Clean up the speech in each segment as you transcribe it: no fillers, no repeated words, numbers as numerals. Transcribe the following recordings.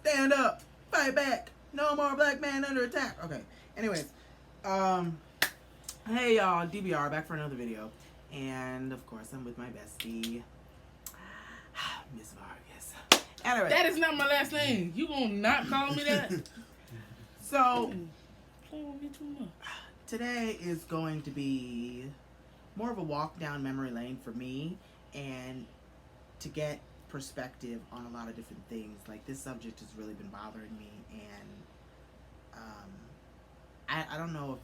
Stand up. Fight back. No more black man under attack. Okay. Anyways, hey y'all, DBR back for another video, and of course I'm with my bestie, Miss Vargas. Anyway, that is not my last name. You gonna not call me that? So Playing with me too much. today is going to be more of a walk down memory lane for me, and to get perspective on a lot of different things. Like, this subject has really been bothering me, and I don't know if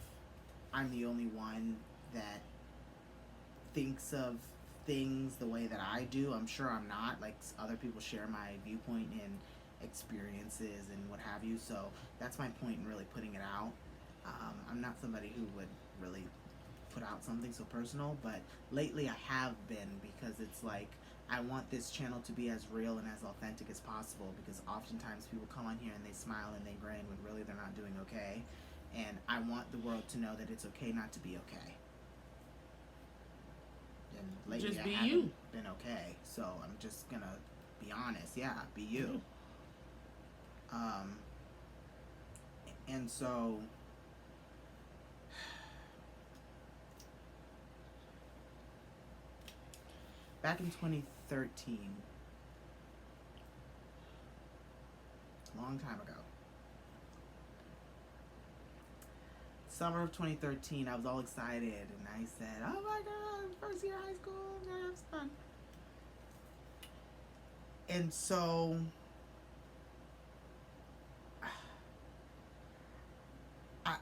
I'm the only one that thinks of things the way that I do. I'm sure I'm not. Like, other people share my viewpoint and experiences and what have you, so that's my point in really putting it out. I'm not somebody who would really put out something so personal, but lately I have been, because it's like I want this channel to be as real and as authentic as possible, because oftentimes people come on here and they smile and they grin when really they're not doing okay, and I want the world to know that it's okay not to be okay. And lately Just I be haven't you. been okay, so I'm just gonna be honest. Yeah, be you. And so back in 2013, long time ago, summer of 2013, I was all excited and I said, oh my god, first year high school, I'm gonna have fun. And so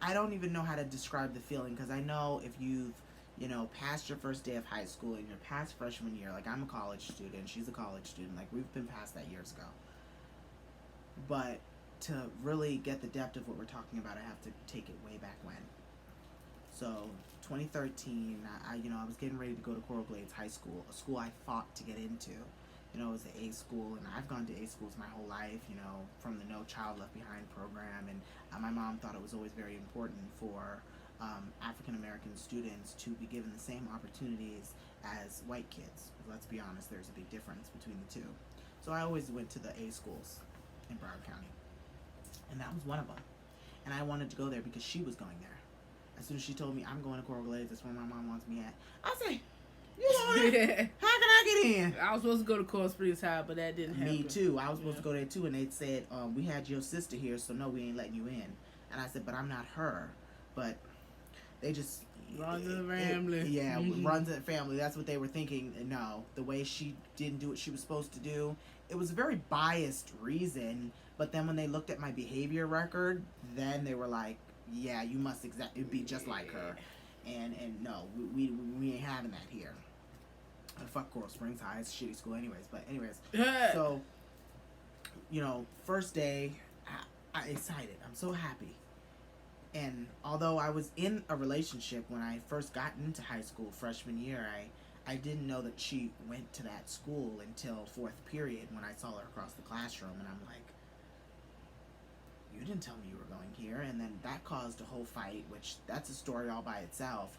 I don't even know how to describe the feeling, because I know if you've, passed your first day of high school and you're past freshman year, like I'm a college student, she's a college student, like we've been past that years ago. But to really get the depth of what we're talking about, I have to take it way back when. So 2013, I was getting ready to go to Coral Glades High School, a school I fought to get into. It was the A school, and I've gone to A schools my whole life, from the No Child Left Behind program, and my mom thought it was always very important for African American students to be given the same opportunities as white kids. Let's be honest, there's a big difference between the two. So I always went to the A schools in Broward County, and that was one of them. And I wanted to go there because she was going there. As soon as she told me, I'm going to Coral Glades, that's where my mom wants me at, I said, you going there? How can I get in? I was supposed to go to Coral Springs High, but that didn't happen. Me too. I was supposed to go there too, and they said, we had your sister here, so no, we ain't letting you in. And I said, but I'm not her. But they just... Runs in the family. Yeah, runs in the family. That's what they were thinking. No, the way she didn't do what she was supposed to do, it was a very biased reason, but then when they looked at my behavior record, then they were like, yeah, you must be just like her. And no, we ain't having that here. Fuck Coral Springs High, it's a shitty school anyways. But anyways, so first day, I'm excited. I'm so happy. And although I was in a relationship when I first got into high school freshman year, I didn't know that she went to that school until fourth period when I saw her across the classroom, and I'm like, you didn't tell me you were going here. And then that caused a whole fight, which that's a story all by itself,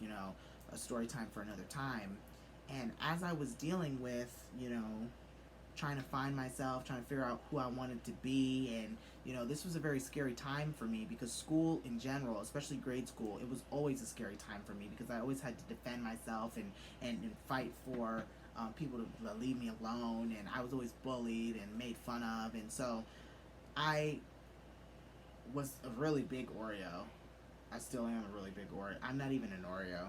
a story time for another time. And as I was dealing with, trying to find myself, trying to figure out who I wanted to be, and, this was a very scary time for me, because school in general, especially grade school, it was always a scary time for me, because I always had to defend myself and fight for people to leave me alone, and I was always bullied and made fun of, and so I was a really big Oreo. I still am a really big Oreo. I'm not even an Oreo.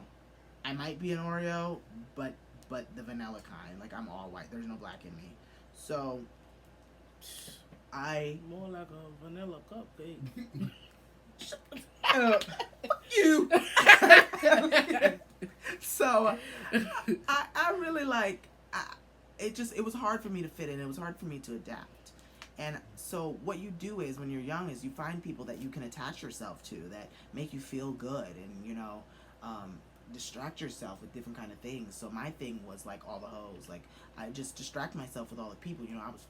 I might be an Oreo, but the vanilla kind. Like, I'm all white. There's no black in me. So, More like a vanilla cupcake. Fuck you! So, I really it was hard for me to fit in. It was hard for me to adapt. And so what you do is, when you're young, is you find people that you can attach yourself to, that make you feel good, and, distract yourself with different kind of things. So my thing was like all the hoes. Like, I just distract myself with all the people. I was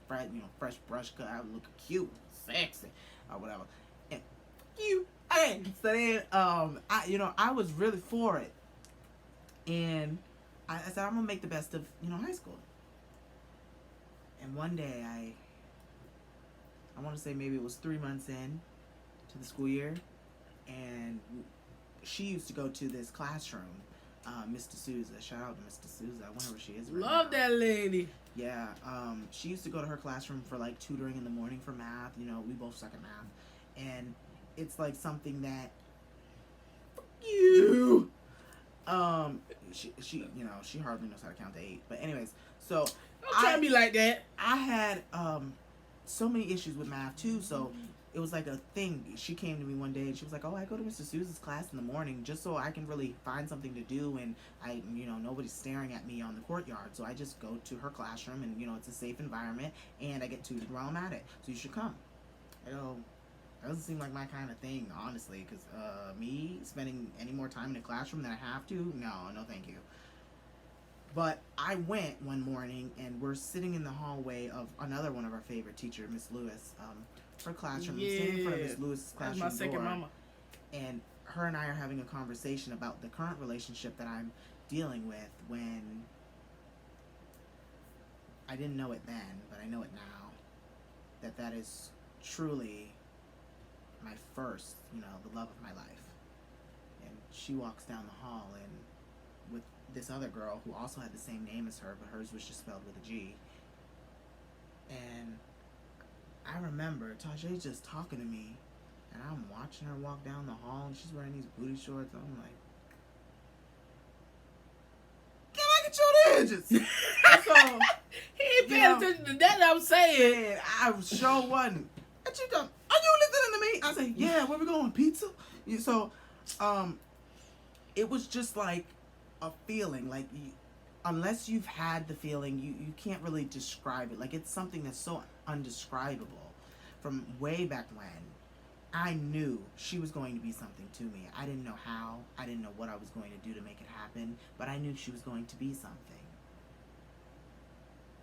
fresh brush cut. I was looking cute, sexy, or whatever. And you, hey. So then, I was really for it, and I said, I'm gonna make the best of high school. And one day I want want to say maybe it was 3 months in to the school year, and she used to go to this classroom, Miss D'Souza. Shout out to Miss D'Souza. I wonder where she is right Love now. that lady. Yeah, she used to go to her classroom for like tutoring in the morning for math. You know, we both suck at math, and it's like something that you. She you know, she hardly knows how to count to 8. But anyways, so Don't try to be like that. I had so many issues with math too, so it was like a thing. She came to me one day and she was like, "Oh, I go to Mr. Sousa's class in the morning just so I can really find something to do, and I, you know, nobody's staring at me on the courtyard. So I just go to her classroom, and you know, it's a safe environment, and I get tutored while I'm at it. So you should come." I go, that doesn't seem like my kind of thing, honestly, because me spending any more time in a classroom than I have to, no, thank you. But I went one morning, and we're sitting in the hallway of another one of our favorite teachers, Miss Lewis. Her classroom, standing in front of Miss Lewis's classroom That's my second door, mama. and her and I are having a conversation about the current relationship that I'm dealing with. When I didn't know it then, but I know it now, that is truly my first, you know, the love of my life. And she walks down the hall, and with this other girl who also had the same name as her, but hers was just spelled with a G. And I remember Tajay just talking to me, and I'm watching her walk down the hall, and she's wearing these booty shorts. I'm like, can I get your edges? So He ain't paying attention to that. I'm saying. I sure wasn't. And she goes, "Are you listening to me?" I say, "Yeah, where we going? Pizza?" So, it was just like a feeling. Like, unless you've had the feeling, you can't really describe it. Like, it's something that's so undescribable. From way back when, I knew she was going to be something to me. I didn't know how. I didn't know what I was going to do to make it happen. But I knew she was going to be something.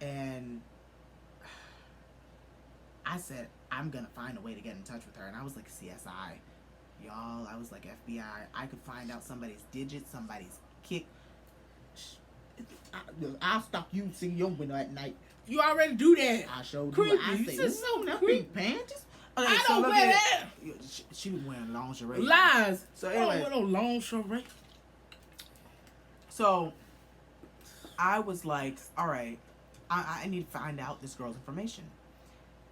And I said, I'm going to find a way to get in touch with her. And I was like CSI. Y'all, I was like FBI. I could find out somebody's digits, somebody's kick. I'll stop you seeing your window at night. You already do that. I showed Creepy. you. I You say, said so nothing, creepy. panties. I don't wear that. She was wearing lingerie. Lies. So I don't anyway, wear no lingerie. so I was like, all right, I need to find out this girl's information.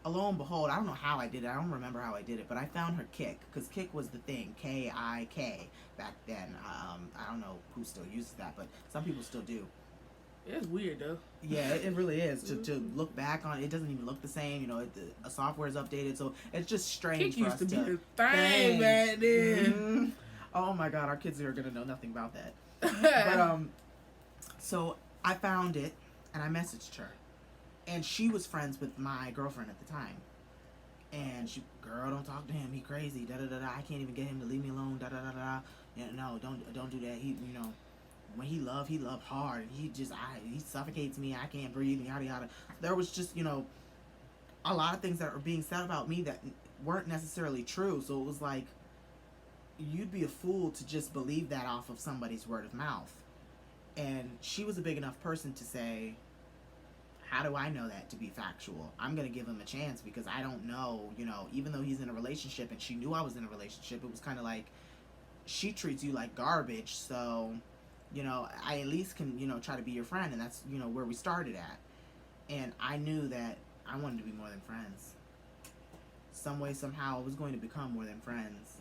Lo and behold, I don't know how I did it. I don't remember how I did it, but I found her Kik, because Kik was the thing, K-I-K, back then. I don't know who still uses that, but some people still do. It's weird though. Yeah, it really is. To look back on it, it doesn't even look the same. You know, a software is updated, so it's just strange Kik for us used to to be the thing back then. Mhm. Oh my God, our kids are gonna know nothing about that. But so I found it, and I messaged her, and she was friends with my girlfriend at the time. And she, girl, don't talk to him. He crazy. Da da da da. I can't even get him to leave me alone. Da da da da. Yeah, no, don't do that. He, you know, when he love hard. And he suffocates me. I can't breathe. Yada yada. There was just, you know, a lot of things that were being said about me that weren't necessarily true. So it was like, you'd be a fool to just believe that off of somebody's word of mouth. And she was a big enough person to say, how do I know that to be factual? I'm going to give him a chance because I don't know, you know, even though he's in a relationship and she knew I was in a relationship, it was kind of like, she treats you like garbage, so, you know, I at least can, you know, try to be your friend, and that's, you know, where we started at. And I knew that I wanted to be more than friends. Some way, somehow, it was going to become more than friends.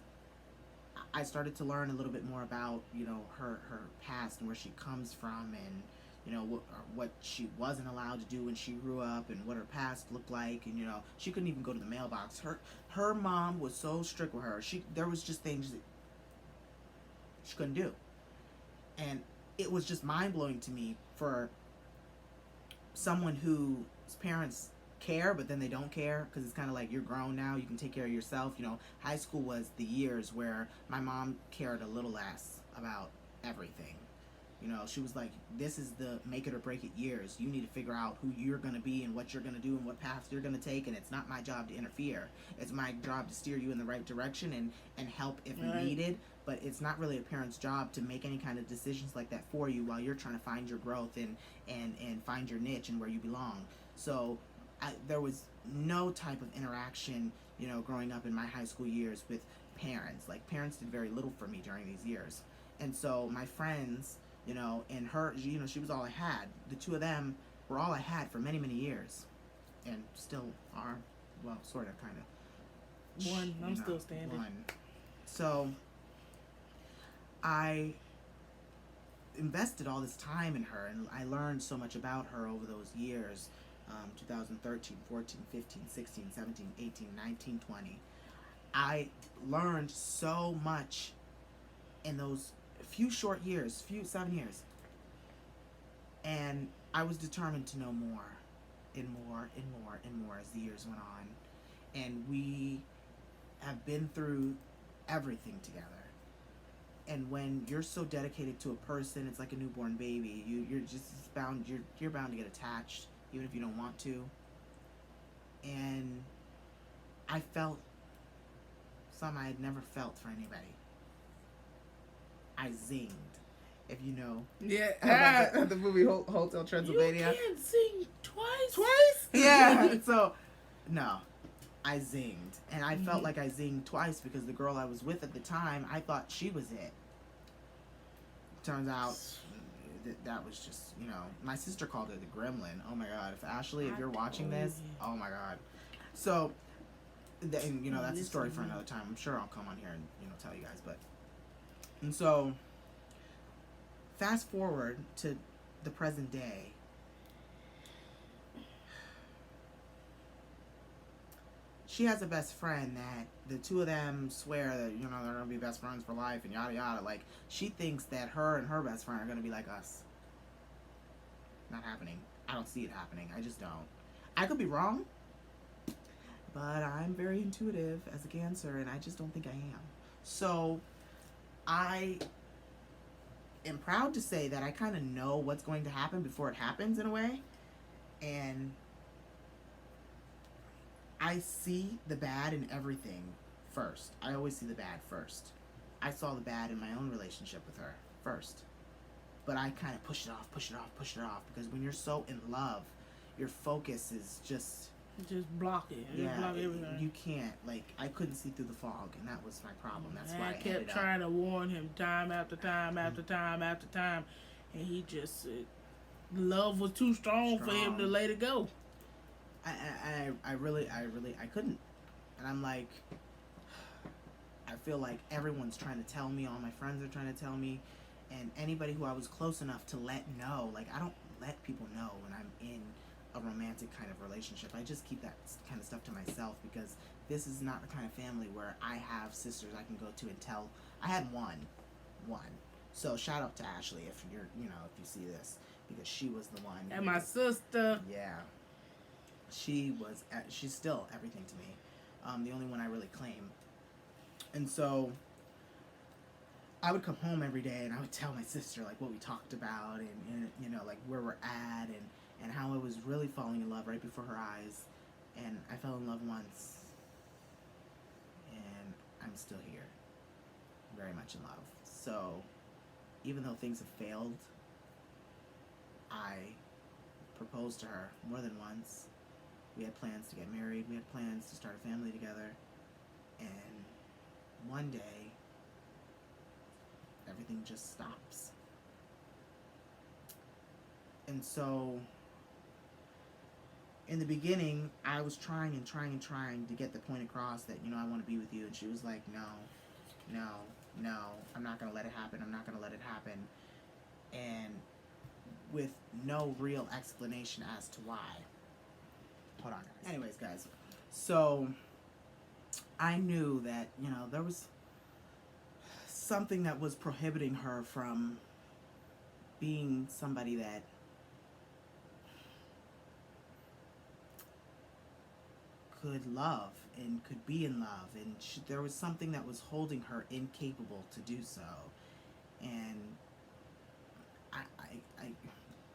I started to learn a little bit more about, you know, her past and where she comes from, and, you know, what she wasn't allowed to do when she grew up, and what her past looked like. And, you know, she couldn't even go to the mailbox. Her mom was so strict with her. There was just things that she couldn't do. And it was just mind-blowing to me for someone whose parents care, but then they don't care, because it's kind of like, you're grown now, you can take care of yourself. You know, high school was the years where my mom cared a little less about everything. You know, she was like, this is the make it or break it years. You need to figure out who you're going to be and what you're going to do and what paths you're going to take, and it's not my job to interfere. It's my job to steer you in the right direction and help if needed, but it's not really a parent's job to make any kind of decisions like that for you while you're trying to find your growth and find your niche and where you belong. So there was no type of interaction, growing up in my high school years with parents. Like, parents did very little for me during these years. And so my friends, and her, she was all I had. The two of them were all I had for many, many years. And still are, well, sort of, kind of. One, I'm still standing. One. So, I invested all this time in her, and I learned so much about her over those years. 2013, 14, 15, 16, 17, 18, 19, 20. I learned so much in those few short years, 7 years. And I was determined to know more and more and more and more as the years went on. And we have been through everything together. And when you're so dedicated to a person, it's like a newborn baby. You're just bound. You're bound to get attached, even if you don't want to. And I felt something I had never felt for anybody. I zinged, if you know. Yeah. The movie Hotel Transylvania. You can't sing twice. Twice? Yeah. So, no. I zinged. And I felt like I zinged twice because the girl I was with at the time, I thought she was it. Turns out that was just, my sister called her the gremlin. Oh my God. If you're watching this, oh my God. So, and, that's a story for another time. I'm sure I'll come on here and, tell you guys. And so, fast forward to the present day. She has a best friend that the two of them swear that, they're going to be best friends for life and yada yada. Like, she thinks that her and her best friend are going to be like us. Not happening. I don't see it happening. I just don't. I could be wrong, but I'm very intuitive as a Cancer, and I just don't think I am. So, I am proud to say that I kind of know what's going to happen before it happens in a way. And I see the bad in everything first. I always see the bad first. I saw the bad in my own relationship with her first. But I kind of push it off, because when you're so in love, your focus is just block it. Yeah, block everything. You can't. Like, I couldn't see through the fog, and that was my problem. That's why I kept trying to warn him time after time after time after time, and he just love was too strong for him to let it go. I really couldn't. And I'm like, I feel like everyone's trying to tell me, all my friends are trying to tell me, and anybody who I was close enough to let know, like, I don't let people know when I'm in a romantic kind of relationship. I just keep that kind of stuff to myself, because this is not the kind of family where I have sisters I can go to and tell. I had one. So shout out to Ashley if you're, if you see this, because she was the one. And my sister. Yeah. She's still everything to me. The only one I really claim. And so I would come home every day and I would tell my sister, like, what we talked about and like, where we're at and how I was really falling in love right before her eyes. And I fell in love once. And I'm still here. Very much in love. So, even though things have failed, I proposed to her more than once. We had plans to get married. We had plans to start a family together. And one day, everything just stops. And so, in the beginning, I was trying to get the point across that, I want to be with you. And she was like, no, I'm not going to let it happen. And with no real explanation as to why. Hold on, guys. Anyways, guys, so I knew that, there was something that was prohibiting her from being somebody that could love and could be in love, and there was something that was holding her incapable to do so. And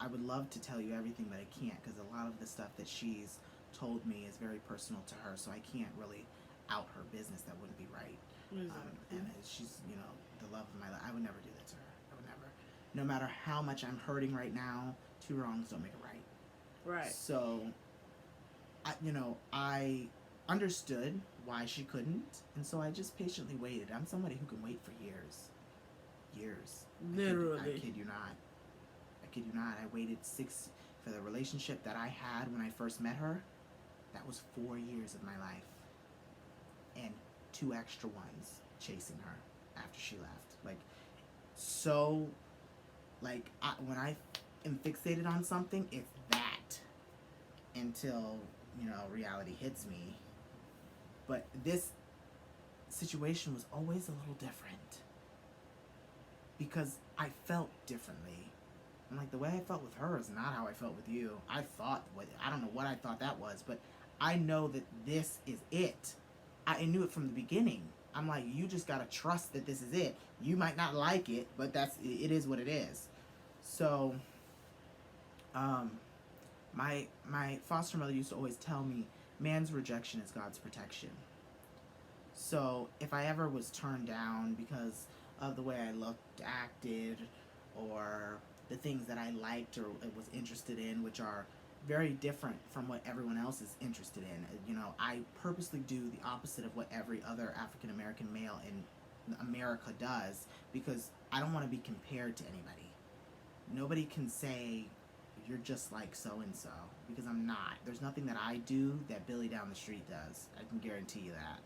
I would love to tell you everything, but I can't, because a lot of the stuff that she's told me is very personal to her, so I can't really out her business. That wouldn't be right. And she's, the love of my life. I would never do that to her. I would never. No matter how much I'm hurting right now, two wrongs don't make a right. Right. So I understood why she couldn't, and so I just patiently waited. I'm somebody who can wait for years. Years. I Literally. kid you not. I kid you not. I waited for the relationship that I had when I first met her. That was 4 years of my life. And 2 extra ones chasing her after she left. So, when I am fixated on something, it's that until, reality hits me. But this situation was always a little different because I felt differently. And the way I felt with her is not how I felt with you. I don't know what I thought that was, but I know that this is it. I knew it from the beginning. I'm like, you just gotta trust that this is it. You might not like it, but it is what it is. So, um, my foster mother used to always tell me, man's rejection is God's protection. So if I ever was turned down because of the way I looked, acted, or the things that I liked or was interested in, which are very different from what everyone else is interested in. I purposely do the opposite of what every other African American male in America does because I don't want to be compared to anybody. Nobody can say you're just like so and so because I'm not. There's nothing that I do that Billy down the street does. I can guarantee you that.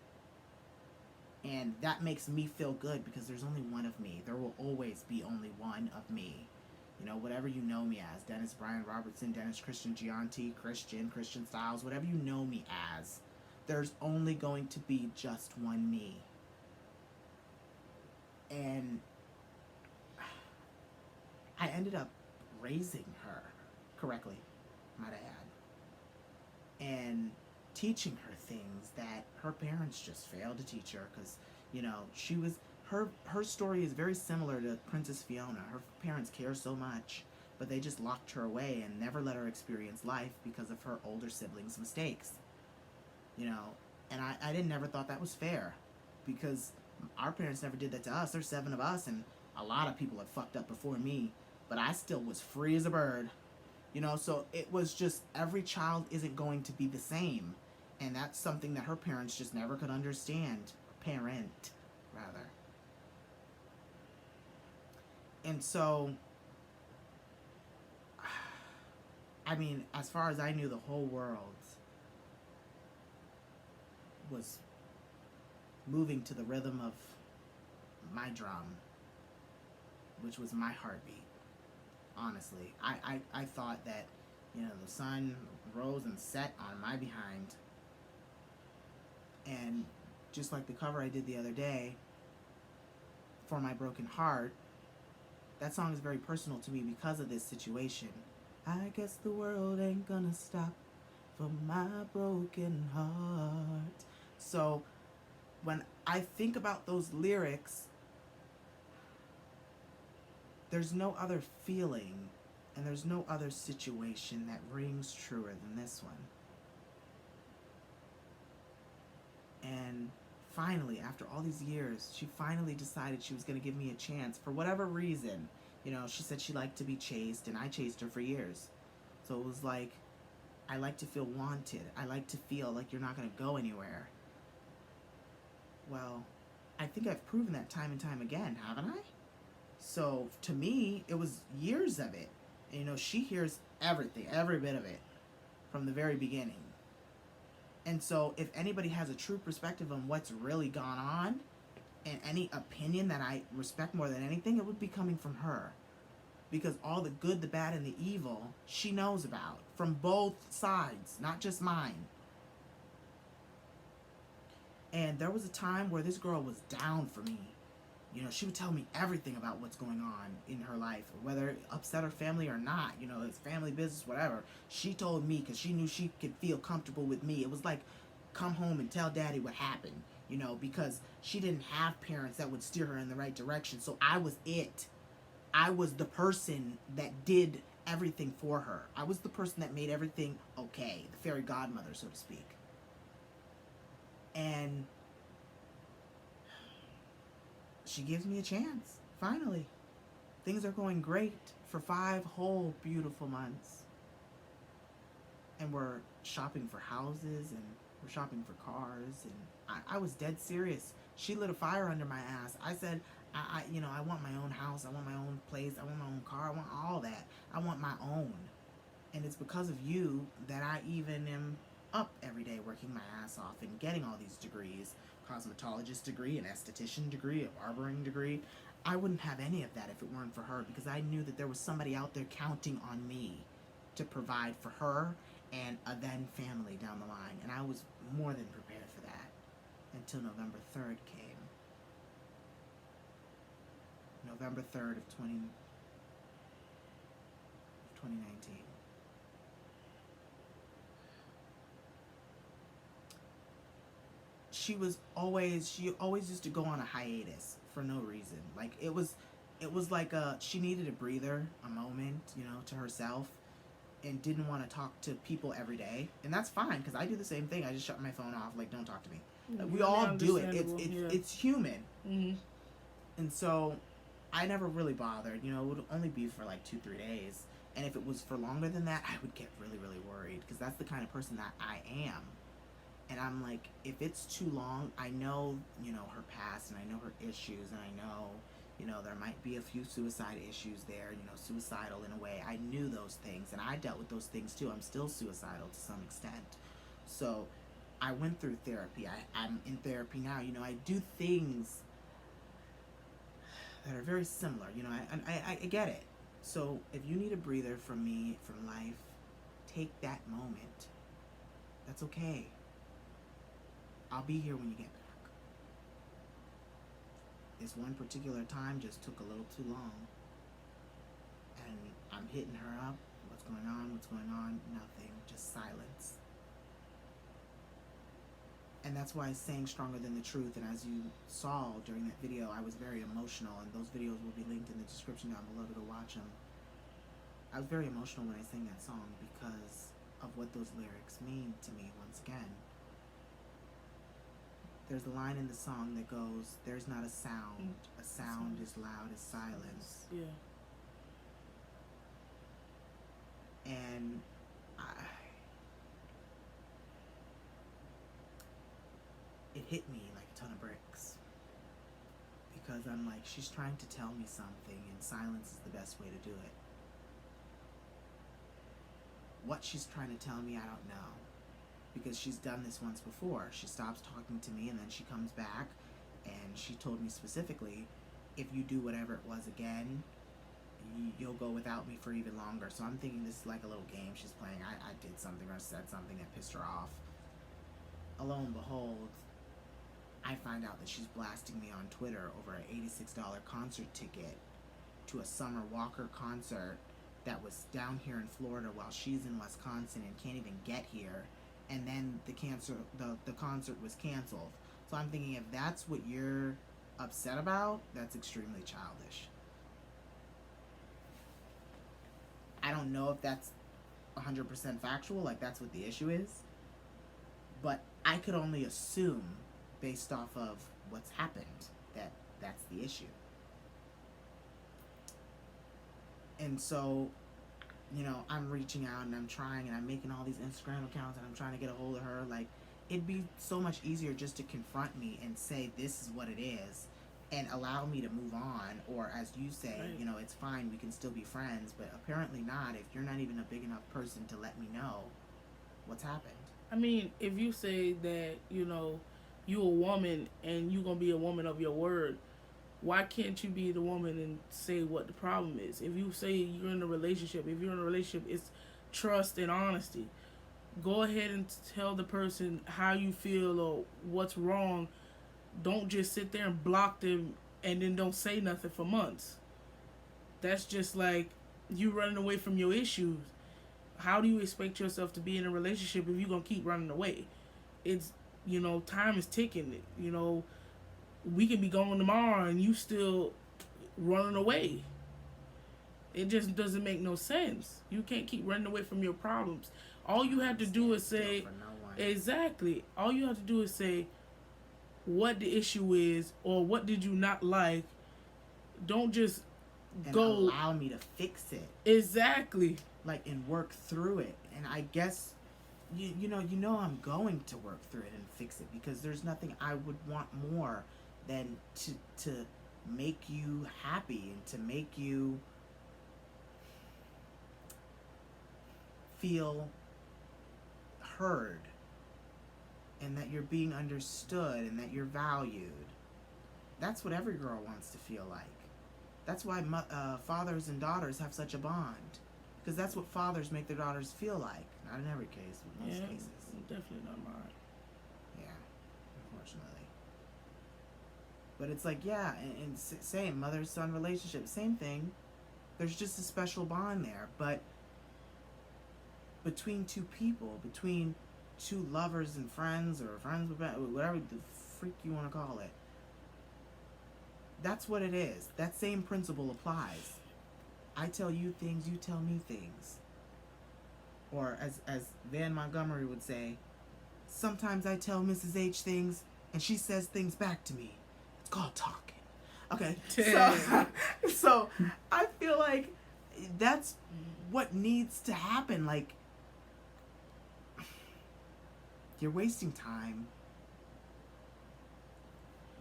And that makes me feel good because there's only one of me. There will always be only one of me. Whatever you know me as, Dennis Brian Robertson, Dennis Christian Gianti, Christian Stylez, whatever you know me as, there's only going to be just one me. And I ended up raising her correctly, might I add, and teaching her things that her parents just failed to teach her because, she was her story is very similar to Princess Fiona. Her parents care so much, but they just locked her away and never let her experience life because of her older siblings' mistakes. And I didn't never thought that was fair because our parents never did that to us. There's 7 of us, and a lot of people have fucked up before me, but I still was free as a bird. So it was just every child isn't going to be the same. And that's something that her parents just never could understand. Parent, rather. And so, as far as I knew, the whole world was moving to the rhythm of my drum, which was my heartbeat. Honestly, I thought that, the sun rose and set on my behind. And just like the cover I did the other day, For My Broken Heart, that song is very personal to me because of this situation. I guess the world ain't gonna stop for my broken heart. So when I think about those lyrics, there's no other feeling and there's no other situation that rings truer than this one. And finally, after all these years, she finally decided she was going to give me a chance for whatever reason. She said she liked to be chased, and I chased her for years. So it was like, I like to feel wanted. I like to feel like you're not going to go anywhere. Well, I think I've proven that time and time again, haven't I? So to me, it was years of it. And, she hears everything, every bit of it, from the very beginning. And so if anybody has a true perspective on what's really gone on, and any opinion that I respect more than anything, it would be coming from her. Because all the good, the bad, and the evil, she knows about. From both sides, not just mine. And there was a time where this girl was down for me. She would tell me everything about what's going on in her life, whether it upset her family or not. It's family business, whatever. She told me because she knew she could feel comfortable with me. It was like, come home and tell daddy what happened, because she didn't have parents that would steer her in the right direction. So I was it. I was the person that did everything for her. I was the person that made everything okay, the fairy godmother, so to speak. And she gives me a chance, finally. Things are going great for 5 whole beautiful months. and we're shopping for houses and we're shopping for cars, and I was dead serious. She lit a fire under my ass. I said, I want my own house. I want my own place. I want my own car. I want all that. I want my own. And it's because of you that I even am up every day working my ass off and getting all these degrees, cosmetologist degree, an esthetician degree, a barbering degree. I wouldn't have any of that if it weren't for her, because I knew that there was somebody out there counting on me to provide for her and a then family down the line. And I was more than prepared for that until November 3rd came. November 3rd of 2019. She always used to go on a hiatus for no reason. Like it was like she needed a breather, a moment, to herself, and didn't want to talk to people every day. And that's fine, because I do the same thing. I just shut my phone off, like, don't talk to me. Like, we all do it. It's human. Mm-hmm. And so I never really bothered. It would only be for like 2-3 days. And if it was for longer than that, I would get really, really worried, because that's the kind of person that I am. And I'm like, if it's too long, I know, her past, and I know her issues, and I know, there might be a few suicide issues there, suicidal in a way. I knew those things, and I dealt with those things too. I'm still suicidal to some extent. So I went through therapy. I'm in therapy now. I do things that are very similar. I get it. So if you need a breather from me, from life, take that moment. That's okay. I'll be here when you get back. This one particular time just took a little too long. And I'm hitting her up. What's going on? What's going on? Nothing. Just silence. And that's why saying stronger than the truth. And as you saw during that video, I was very emotional. And those videos will be linked in the description down below to go watch them. I was very emotional when I sang that song because of what those lyrics mean to me once again. There's a line in the song that goes, "There's not a sound as loud as silence." Yeah. And it hit me like a ton of bricks. Because I'm like, she's trying to tell me something, and silence is the best way to do it. What she's trying to tell me, I don't know. Because she's done this once before. She stops talking to me, and then she comes back, and she told me specifically, if you do whatever it was again, you'll go without me for even longer. So I'm thinking this is like a little game she's playing. I did something or said something that pissed her off. Lo and behold, I find out that she's blasting me on Twitter over an $86 concert ticket to a Summer Walker concert that was down here in Florida while she's in Wisconsin and can't even get here. And then the concert was canceled. So I'm thinking, if that's what you're upset about, that's extremely childish. I don't know if that's 100% factual, like that's what the issue is. But I could only assume, based off of what's happened, that that's the issue. And so, I'm reaching out and I'm trying and I'm making all these Instagram accounts and I'm trying to get a hold of her. Like, it'd be so much easier just to confront me and say this is what it is and allow me to move on. Or as you say, right. It's fine, we can still be friends. But apparently not, if you're not even a big enough person to let me know what's happened. I mean, if you say that, you a woman and you going to be a woman of your word, why can't you be the woman and say what the problem is? If you say you're in a relationship, it's trust and honesty. Go ahead and tell the person how you feel or what's wrong. Don't just sit there and block them and then don't say nothing for months. That's just like you running away from your issues. How do you expect yourself to be in a relationship if you're going to keep running away? It's, time is ticking. We can be gone tomorrow and you still running away. It just doesn't make no sense. You can't keep running away from your problems. All you have to do is say, exactly. All you have to do is say what the issue is or what did you not like. Don't just go. And allow me to fix it. Exactly. And work through it. And I guess you know I'm going to work through it and fix it, because there's nothing I would want more than to make you happy and to make you feel heard, and that you're being understood and that you're valued. That's what every girl wants to feel like. That's why fathers and daughters have such a bond, because that's what fathers make their daughters feel like. Not in every case, but most cases. Definitely not mine. Yeah, unfortunately. But it's like, yeah, and same mother-son relationship, same thing. There's just a special bond there, but between two people, between two lovers and friends, or friends with whatever the freak you want to call it, that's what it is. That same principle applies. I tell you things, you tell me things. Or as Van Montgomery would say, sometimes I tell Mrs. H things and she says things back to me. It's called talking. Okay, so I feel like that's what needs to happen. Like, you're wasting time.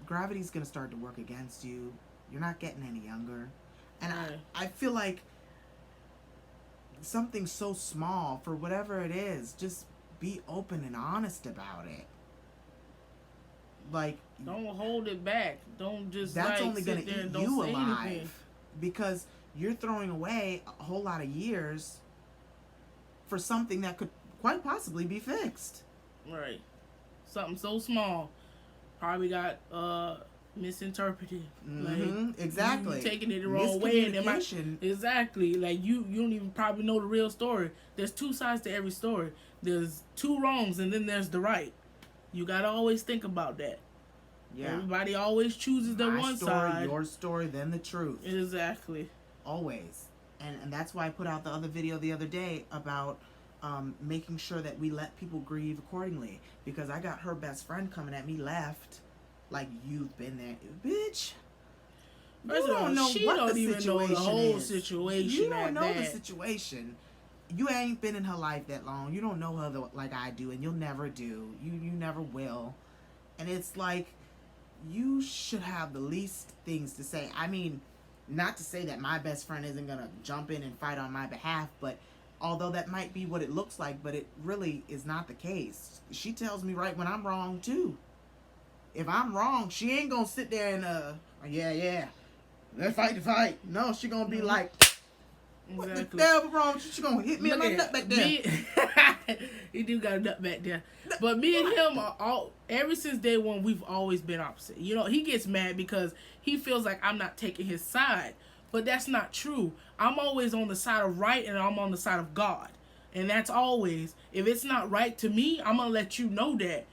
Gravity's gonna start to work against you. You're not getting any younger. And I feel like something so small, for whatever it is, just be open and honest about it. Like, don't hold it back. Don't just that's like, only gonna sit there eat and don't you say alive, anything. because you're throwing away a whole lot of years for something that could quite possibly be fixed. Right. Something so small probably got misinterpreted. Like, exactly. You taking it the wrong way, and Miscommunication. exactly. Like you don't even probably know the real story. There's two sides to every story. There's two wrongs, and then there's the right. You gotta always think about that. Yeah. Everybody always chooses their one side. Your story, then the truth. Exactly. Always. And that's why I put out the other video the other day about making sure that we let people grieve accordingly. Because I got her best friend coming at me left. Like, you've been there. Bitch. First of all, she don't even know the whole situation. You don't know the situation. You ain't been in her life that long. You don't know her like I do, and you'll never do. You never will. And it's like, you should have the least things to say. I mean, not to say that my best friend isn't going to jump in and fight on my behalf, but although that might be what it looks like, but it really is not the case. She tells me right when I'm wrong, too. If I'm wrong, she ain't going to sit there and, yeah, let's fight the fight. No, she going to be like, what Exactly. the hell wrong? She going to hit me in my nut back there. He do got a nut back there. But me and him are ever since day one, we've always been opposite. You know, he gets mad because he feels like I'm not taking his side. But that's not true. I'm always on the side of right, and I'm on the side of God. And that's always, if it's not right to me, I'm going to let you know that.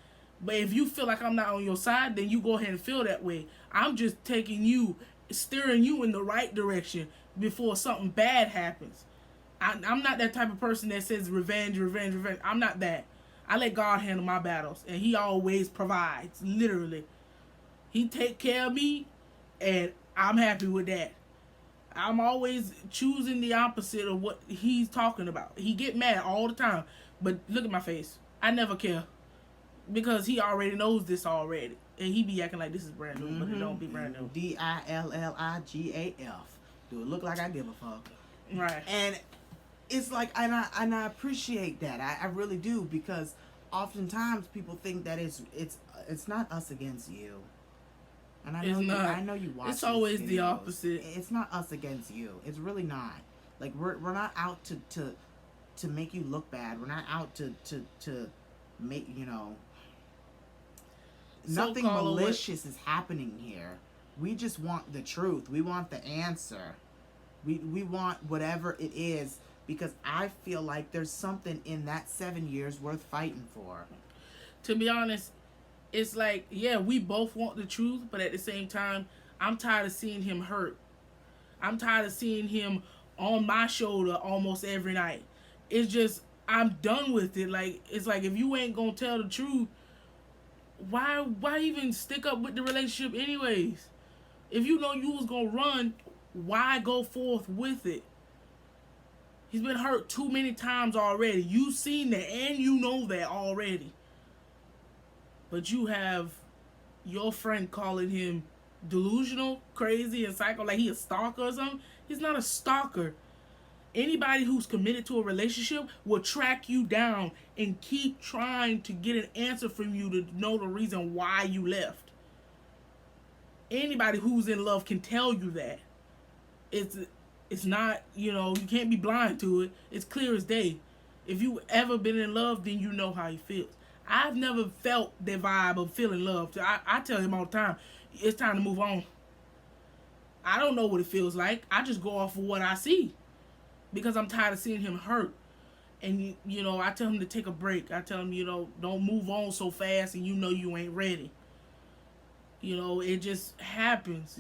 But if you feel like I'm not on your side, then you go ahead and feel that way. I'm just taking you, steering you in the right direction before something bad happens. I'm not that type of person that says revenge. I'm not that. I let God handle my battles, and he always provides, literally. He take care of me, and I'm happy with that. I'm always choosing the opposite of what he's talking about. He get mad all the time, but look at my face. I never care, because he already knows this already, and he be acting like this is brand new, but it don't be brand new. DILLIGAF. Do it look like I give a fuck? Right. And it's like, and I appreciate that. I really do, because oftentimes people think that it's not us against you. And I know you watch. It's always the opposite. It's not us against you. It's really not. Like, we're not out to make you look bad. We're not out to make, nothing malicious is happening here. We just want the truth. We want the answer. We want whatever it is, because I feel like there's something in that 7 years worth fighting for. To be honest, it's like, yeah, we both want the truth, but at the same time, I'm tired of seeing him hurt. I'm tired of seeing him on my shoulder almost every night. It's just, I'm done with it. Like, it's like, if you ain't gonna tell the truth, why even stick up with the relationship anyways? If you know you was gonna run, why go forth with it? He's been hurt too many times already. You've seen that and you know that already. But you have your friend calling him delusional, crazy, and psycho, like he a stalker or something. He's not a stalker. Anybody who's committed to a relationship will track you down and keep trying to get an answer from you to know the reason why you left. Anybody who's in love can tell you that. It's not, you can't be blind to it. It's clear as day. If you ever been in love, then you know how he feels. I've never felt the vibe of feeling love. I tell him all the time, it's time to move on. I don't know what it feels like. I just go off of what I see. Because I'm tired of seeing him hurt. And, I tell him to take a break. I tell him, don't move on so fast and you ain't ready. It just happens.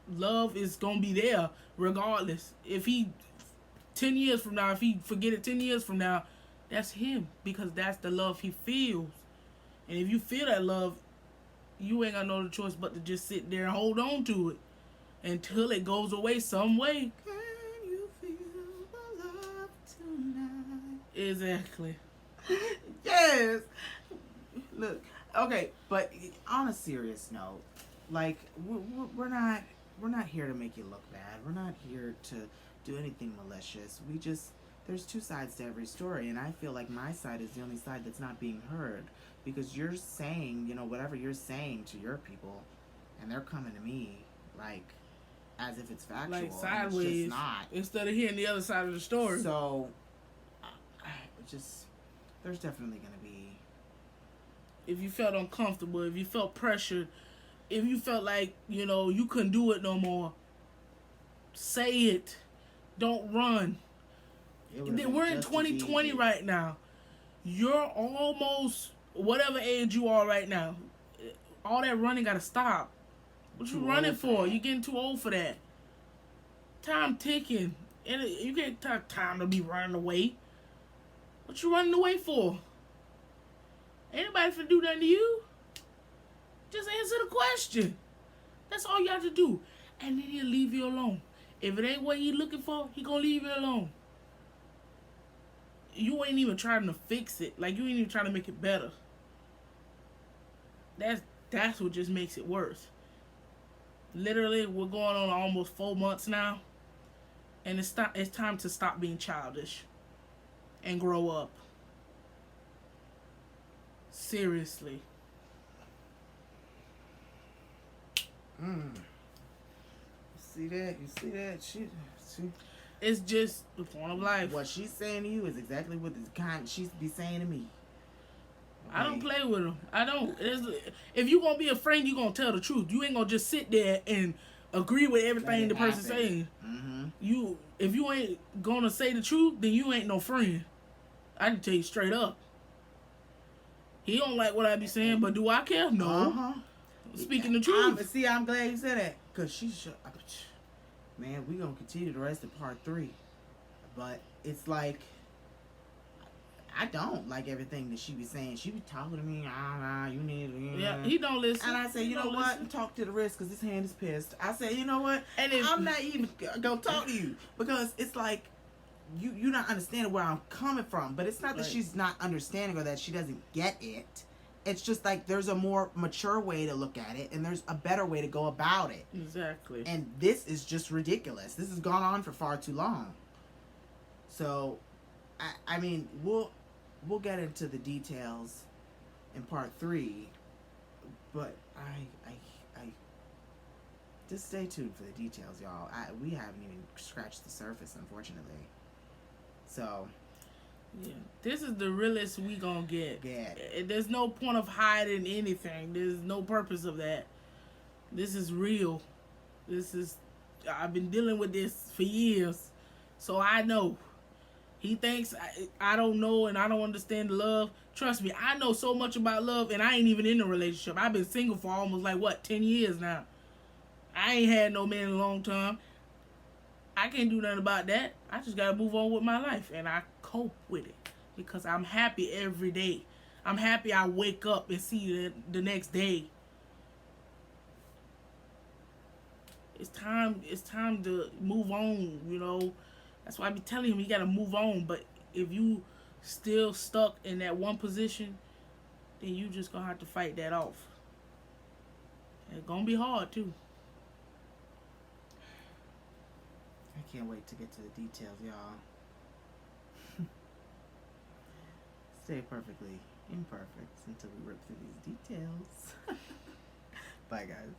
Love is going to be there regardless. If he, 10 years from now, if he forget it 10 years from now, that's him. Because that's the love he feels. And if you feel that love, you ain't got no other choice but to just sit there and hold on to it. Until it goes away some way. Can you feel the love tonight? Exactly. Yes. Look, okay, but on a serious note, like we're not here to make you look bad. We're not here to do anything malicious. There's two sides to every story, and I feel like my side is the only side that's not being heard, because you're saying, whatever you're saying to your people, and they're coming to me like as if it's factual, like sideways, and it's just not. Instead of hearing the other side of the story. So, there's definitely gonna be. If you felt uncomfortable, if you felt pressured, if you felt like, you couldn't do it no more, say it. Don't run. We're in 2020 right now. You're almost whatever age you are right now. All that running gotta stop. What you running for? You're getting too old for that. Time ticking. And you can't have time to be running away. What you running away for? Anybody finna do nothing to you? Just answer the question. That's all you have to do. And then he'll leave you alone. If it ain't what he looking for, he gonna leave you alone. You ain't even trying to fix it. Like, you ain't even trying to make it better. That's what just makes it worse. Literally, we're going on almost 4 months now. And it's time to stop being childish. And grow up. Seriously. See that? You see that? See? It's just the point of life. What she's saying to you is exactly what the kind she's be saying to me. I don't play with them. I don't. If you gonna be a friend, you gonna tell the truth. You ain't gonna just sit there and agree with everything the person's saying. Mm-hmm. If you ain't gonna say the truth, then you ain't no friend. I can tell you straight up. He don't like what I be saying, but do I care? No. Uh-huh. Speaking the truth. I'm glad you said that, because man, we gonna continue the rest of part 3, but it's like, I don't like everything that she be saying. She be talking to me, you need to. Yeah, he don't listen. And I say, you know what? Talk to the wrist, because his hand is pissed. I say, you know what? And I'm not even gonna talk to you, because it's like, you're not understanding where I'm coming from. But it's not that she's not understanding or that she doesn't get it. It's just like there's a more mature way to look at it, and there's a better way to go about it. Exactly. And this is just ridiculous. This has gone on for far too long. So, I mean, we'll get into the details in part 3, but I just stay tuned for the details, y'all. We haven't even scratched the surface, unfortunately. So, yeah, this is the realest we gonna get. Yeah. There's no point of hiding anything. There's no purpose of that. This is real. I've been dealing with this for years, so I know. He thinks I don't know and I don't understand love. Trust me, I know so much about love, and I ain't even in a relationship. I've been single for almost 10 years now. I ain't had no man in a long time. I can't do nothing about that. I just gotta move on with my life, and I cope with it because I'm happy every day. I'm happy I wake up and see the next day. It's time to move on, That's why I be telling him he gotta move on. But if you still stuck in that one position, then you just gonna have to fight that off. It's gonna be hard too. I can't wait to get to the details, y'all. Stay perfectly imperfect until we rip through these details. Bye, guys.